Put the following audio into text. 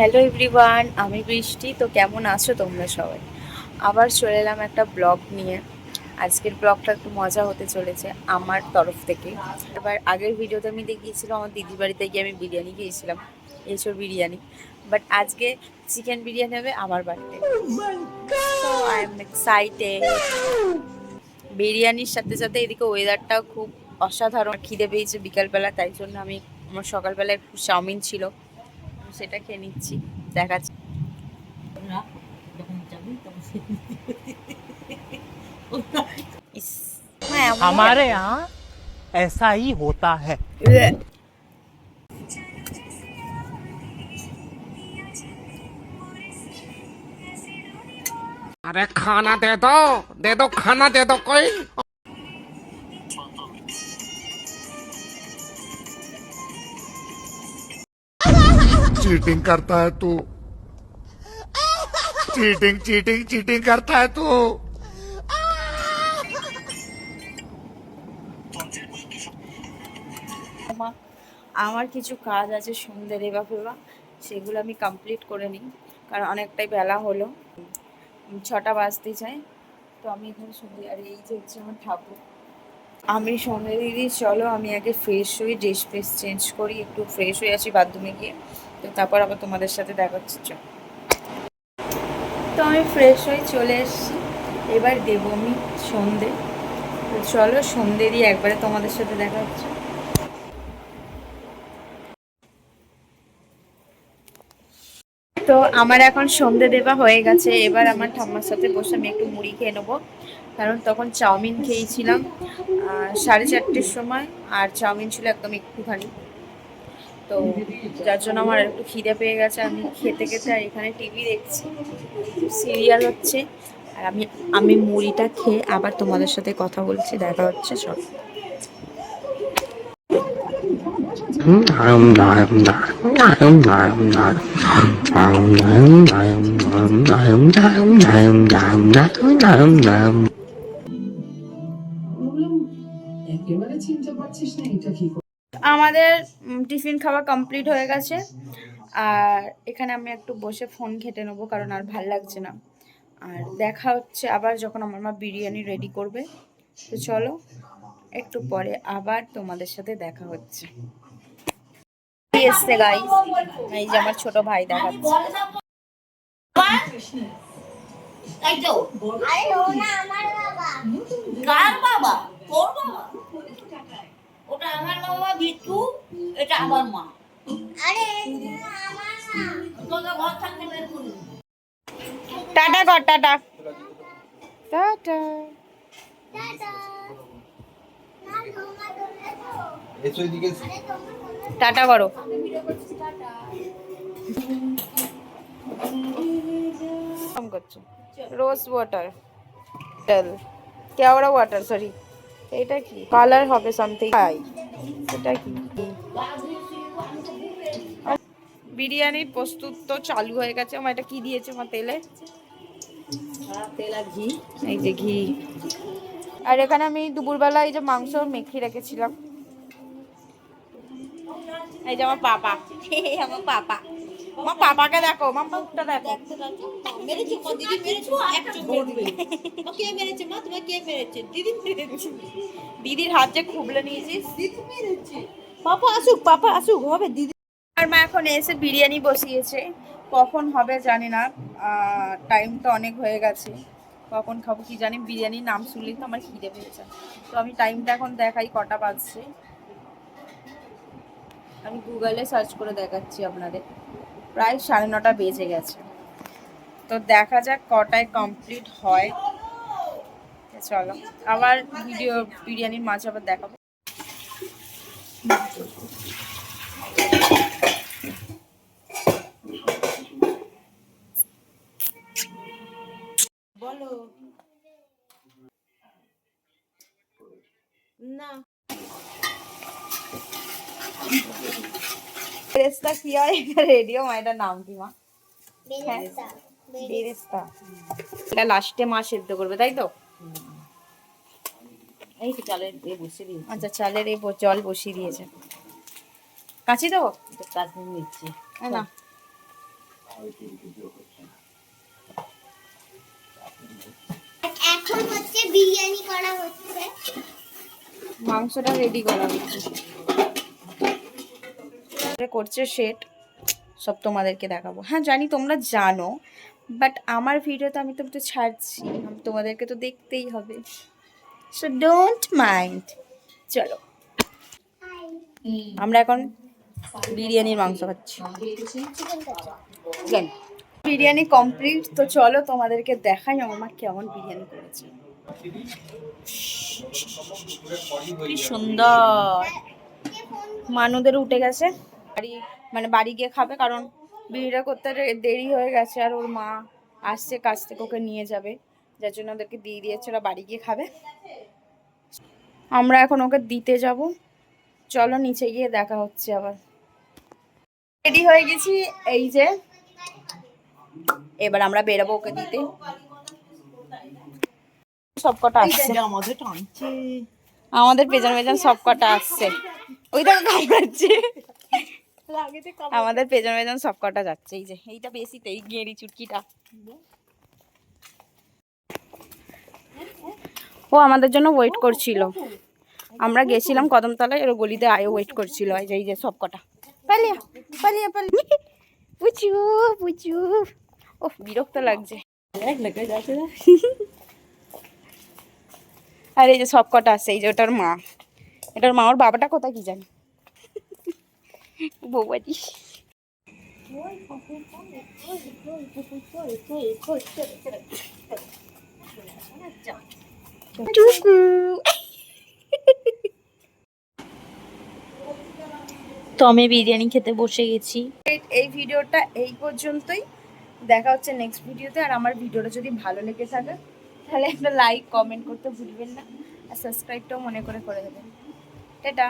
Hello everyone, আমি বৃষ্টি। তো কেমন আছো তোমরা সবাই? আবার চলে এলাম একটা ব্লগ নিয়ে। আজকের ব্লগটা একটু মজা হতে চলেছে আমার তরফ থেকে। এবার আগের ভিডিওতে আমি দেখিয়েছিলাম আমার দিদির বাড়িতে গিয়ে আমি বিরিয়ানি খেয়েছিলাম, এঁচোড় বিরিয়ানি। বাট আজকে চিকেন বিরিয়ানি হবে আমার বাড়িতে। So I am excited. বিরিয়ানির সাথে সাথে এদিকে ওয়েদারটাও খুব অসাধারণ। খিদে পেয়েছে বিকালবেলা, তাই জন্য আমি আমার সকালবেলা একটু চাউমিন ছিল, সেটা খেয়ে নিচ্ছি। দেখাচ্ছি। हमारे यहाँ ऐसा ही होता है। अरे खाना दे दो खाना दे दो कोई। चीटिंग करता है तू। चीटिंग चीटिंग चीटिंग करता है तू। আমার কিছু কাজ আছে সন্ধ্যে রেবা ফেবা, সেগুলো আমি কমপ্লিট করে নিই, কারণ অনেকটাই বেলা হলো, 6টা বাজতে চাই। তো আমি এখানে সন্ধ্যে, আর এই যে হচ্ছে আমার ঠাকুর। আমি সন্ধ্যে দিদি, চলো আমি আগে ফ্রেশ হই, ড্রেস ফ্রেশ চেঞ্জ করি, একটু ফ্রেশ হয়ে আসি বাথরুমে গিয়ে। তো তারপর আবার তোমাদের সাথে দেখা হচ্ছে। তো আমি ফ্রেশ হয়ে চলে এসেছি, এবার দেবো আমি সন্ধে। তো চলো সন্ধে দিয়ে একবারে তোমাদের সাথে দেখা হচ্ছে। তো আমার এখন সন্ধে দেওয়া হয়ে গেছে, এবার আমার ঠাম্মার সাথে বসে আমি একটু মুড়ি খেয়ে নেবো, কারণ তখন চাউমিন খেয়েছিলাম 4:30-র সময়, আর চাউমিন ছিল একদম একটুখানি। তো যার জন্য আমার একটু খিদে পেয়ে গেছে। আমি খেতে খেতে আর এখানে টিভি দেখছি, সিরিয়াল হচ্ছে, আর আমি আমি মুড়িটা খেয়ে আবার তোমাদের সাথে কথা বলছি, দেখা হচ্ছে সব। আমাদের টিফিন খাওয়া কমপ্লিট হয়ে গেছে, আর এখানে আমি একটু বসে ফোন ঘেঁটে নেবো, কারণ আর ভাল লাগছে না। আর দেখা হচ্ছে আবার যখন আমার মা বিরিয়ানি রেডি করবে। তো চলো একটু পরে আবার তোমাদের সাথে দেখা হচ্ছে। এসছে গাইস, এই যে আমার ছোট ভাই দেখাচ্ছে। কার বাবা? তোর বাবা? ওটা আমার বাবা বিট্টু, এটা আমার মা। আরে আমার মা। তোকে ঘর থাকতে বের করুন। টাটা কর, টাটা টাটা টাটা। টাটা করো। কম করছো। রোজ ওয়াটার টেল, কেওড়া ওয়াটার, সরি এটা কি কালার হবে সামথিং। এটা কি? বিরিয়ানির প্রস্তুত তো চালু হয়ে গেছে। আমার এটা কি দিয়েছে আমার তেলে? তেল আর ঘি। এই যে ঘি। আর এখানে আমি দুপুরবেলা এই যে মাংস মেখে রেখেছিলাম। এই যে আমার পাপা, আমার পাপা, আমার পাপাকে দেখো, আমার মুখটা দেখো। মেরেছে মা, দিদি মেরেছে, একটু ধরবে। মা কে মেরেছে? মা তোমাকে কে মেরেছে? দিদি মেরেছে। দিদির হাত যে খুবলে নিয়েছিস। দিদি মেরেছে। পাপা আসুক হবে দিদি। আর মা এখন এসে বিরিয়ানি বসিয়েছে, কখন হবে জানি না। টাইম তো অনেক হয়ে গেছে, কখন খাবো কি জানি। বিরিয়ানির নাম শুনলেই তো আমার খিদে পেয়েছে। তো আমি টাইমটা এখন দেখাই কটা বাজছে। আমি গুগলে সার্চ করে দেখাচ্ছি আপনাদের, প্রায় 9:30 বেজে গেছে। তো দেখা যাক কটায় কমপ্লিট হয়। চলো আবার বিরিয়ানির মাছ আবার দেখাবো। বলো না। বেরেস্তা কি হয়? রেডিও মাইটার নাম কি মা? বেরেস্তা। এটা লাস্টে মা সেদ্ধ করবে, তাই তো? এই তো চালের দিয়ে বসিয়ে দিয়েছি। আচ্ছা, চালের এই জল বসিয়ে দিয়েছে। কাঁচি দেবো? কাজ নিচ্ছি না, এখন হচ্ছে বিরিয়ানি করা হচ্ছে। মাংসটা রেডি করা হচ্ছে, করছে সেট, সব তোমাদেরকে দেখাবো। হ্যাঁ জানি তোমরা জানো, বাট আমার ভিডিওতে আমি তো ছাড়ছি, তোমাদেরকে তো দেখতেই হবে, সো ডোন্ট মাইন্ড। চলো আমরা এখন বিরিয়ানির মাংস খাচ্ছি। বিরিয়ানি কমপ্লিট, তো চলো তোমাদেরকে দেখাই আমার মা কেমন বিরিয়ানি করেছে। কি সুন্দর। মানুদের উঠে গেছে, বাড়ি গিয়ে খাবে, কারণ বিড়িটা করতে দেরি হয়ে গেছে, আর ওর মা আসছে কাছ থেকে ওকে নিয়ে যাবে, যার জন্য ওদেরকে দিয়ে দিয়েছে, ওরা বাড়ি গিয়ে খাবে। আমরা এখন ওকে দিতে যাব, চলো নিচে গিয়ে দেখা হচ্ছে আবার। রেডি হয়ে গেছি, এই যে এবার আমরা বেরোবো ওকে দিতে। সবকটা আসছে, আমাদের পেছন পেছন সবকটা আসছে, ওই দেখো কামড়াচ্ছে, আমাদের পেছন পেছন সবকটা যাচ্ছে। এই যে এইটা বেশি, এই গেঁড়ি চুটকিটা, ও আমাদের জন্য ওয়েট করছিল। আমরা গেছিলাম কদমতলায়, এর গলিতে আয়ও ওয়েট করছিল। এই যে সবকটা পালিয়ে পালিয়ে পালিয়ে, পুচু পুচু, ও বিরক্ত লাগছে। আর এই যে সবকটা আছে, এই যে ওটার মা, এটার মা, ওর বাবাটা কোথায় কি জানি, বৌবাজি। তো আমি বিরিয়ানি খেতে বসে গেছি। এই ভিডিওটা এই পর্যন্তই, দেখা হচ্ছে নেক্সট ভিডিওতে। আর আমার ভিডিওটা যদি ভালো লেগে থাকে তাহলে একটা লাইক কমেন্ট করতে ভুলবেন না, আর সাবস্ক্রাইবটাও মনে করে দেবেন। টাটা।